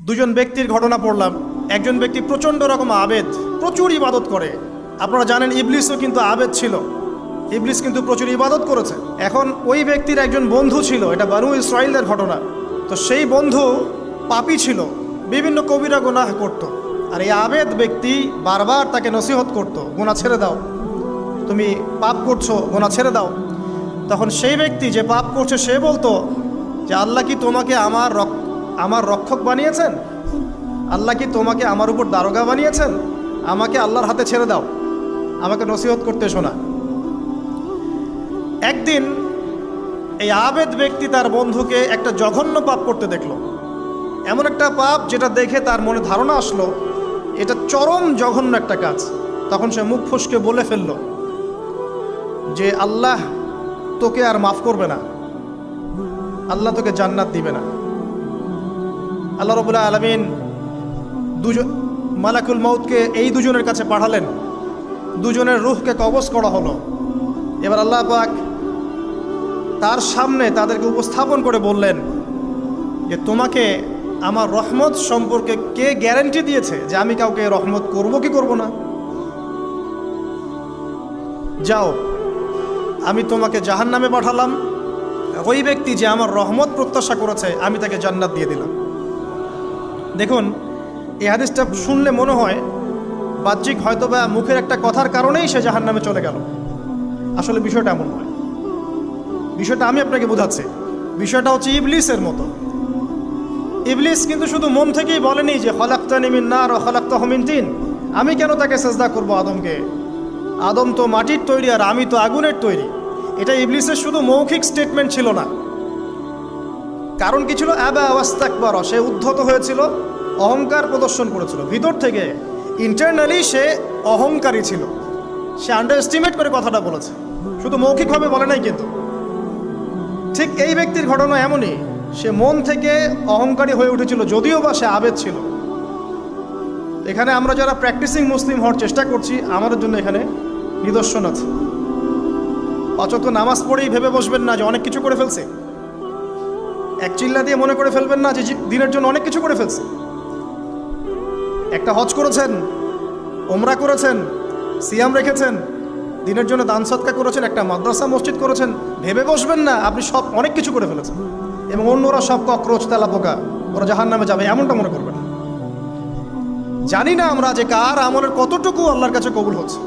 দুজন ব্যক্তির ঘটনা পড়লাম। একজন ব্যক্তি প্রচণ্ড রকম আবেদ, প্রচুর ইবাদত করে। আপনারা জানেন ইবলিসও কিন্তু আবেদ ছিল, ইবলিস কিন্তু প্রচুর ইবাদত করেছে। এখন ওই ব্যক্তির একজন বন্ধু ছিল, এটা বানু ইসরাইলের ঘটনা। তো সেই বন্ধু পাপী ছিল, বিভিন্ন কবিরা গুনাহ করত। আর এই আবেদ ব্যক্তি বারবার তাকে নসিহত করত, গুনাহ ছেড়ে দাও, তুমি পাপ করছো, গুনাহ ছেড়ে দাও। তখন সেই ব্যক্তি যে পাপ করছে সে বলতো যে আল্লাহ কি তোমাকে আমার রক্ষক বানিয়েছেন? আল্লাহ কি তোমাকে আমার উপর দারোগা বানিয়েছেন? আমাকে আল্লাহর হাতে ছেড়ে দাও, আমাকে নসিহত করতে শোনা। একদিন এই আবেদ ব্যক্তি তার বন্ধুকে একটা জঘন্য পাপ করতে দেখলো, এমন একটা পাপ যেটা দেখে তার মনে ধারণা আসলো এটা চরম জঘন্য একটা কাজ। তখন সে মুখ ফসকে বলে ফেলল যে আল্লাহ তোকে আর মাফ করবে না, আল্লাহ তোকে জান্নাত দিবে না। আল্লাহ রাব্বুল আলামিন মালাকুল মউতকে এই দুজনের কাছে পাঠালেন, দুজনের রূহকে কবজ করা হলো। এবার আল্লাহ পাক তার সামনে তাদেরকে উপস্থাপন করে বললেন যে তোমাকে আমার রহমত সম্পর্কে কে গ্যারান্টি দিয়েছে যে আমি কাউকে রহমত করব কি করব না? যাও, আমি তোমাকে জাহান্নামে পাঠালাম, ওই ব্যক্তি যে আমার রহমত প্রত্যাশা করেছে আমি তাকে জান্নাত দিয়ে দিলাম। দেখুন, এই হাদিসটা শুনলে মনে হয় বাহ্যিক হয়তোবা মুখের একটা কথার কারণেই সে জাহান্নামে চলে গেল। আসলে বিষয়টা এমন নয়। বিষয়টা আমি আপনাকে বোঝাচ্ছি। বিষয়টা হচ্ছে ইবলিসের মতো। ইবলিস কিন্তু শুধু মন থেকেই বলেনি যে খলাকতানি মিন নার ওয়া খলাকতাহু মিন তিন, আমি কেন তাকে সিজদা করব আদমকে? আদম তো মাটির তৈরি আর আমি তো আগুনের তৈরি। এটা ইবলিসের শুধু মৌখিক স্টেটমেন্ট ছিল না, কারণ কি ছিল? আবা ওয়াস্তাকবার, সে উদ্ধত হয়েছিল, অহংকার প্রদর্শন করেছিল। ভিতর থেকে ইন্টারনালি সে অহংকারী ছিল, সে আন্ডার এস্টিমেট করে কথাটা বলেছে, শুধু মৌখিকভাবে বলে নাই। কিন্তু ঠিক এই ব্যক্তির ঘটনা এমনই, সে মন থেকে অহংকারী হয়ে উঠেছিল, যদিও বা সে আবেদ ছিল। এখানে আমরা যারা প্র্যাকটিসিং মুসলিম হওয়ার চেষ্টা করছি আমাদের জন্য এখানে নিদর্শন আছে। পাঁচ ওয়াক্ত নামাজ পড়েই ভেবে বসবেন না যে অনেক কিছু করে ফেলছে, এক চিল্লা দিয়ে মনে করে ফেলবেন না যে দিনের জন্য অনেক কিছু করে ফেলছে। একটা হজ করেছেন, ওমরা করেছেন, সিয়াম রেখেছেন, দিনের জন্য দান সদকা করেছেন, একটা মাদ্রাসা মসজিদ করেছেন, ভেবে বসবেন না আপনি সব অনেক কিছু করে ফেলেছেন এবং অন্যরা সব ককরোচ তেলাপোকা, ওরা জাহান্নামে যাবে, এমনটা মনে করবেন না। জানি না আমরা যে কার আমলের কতটুকু আল্লাহর কাছে কবুল হচ্ছে।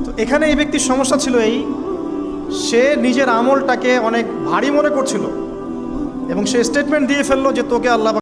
তো এখানে এই ব্যক্তির সমস্যা ছিল এই, সে নিজের আমলটাকে অনেক ভারী মনে করছিল এবং সে স্টেটমেন্ট দিয়ে ফেললো যে তোকে আল্লাহ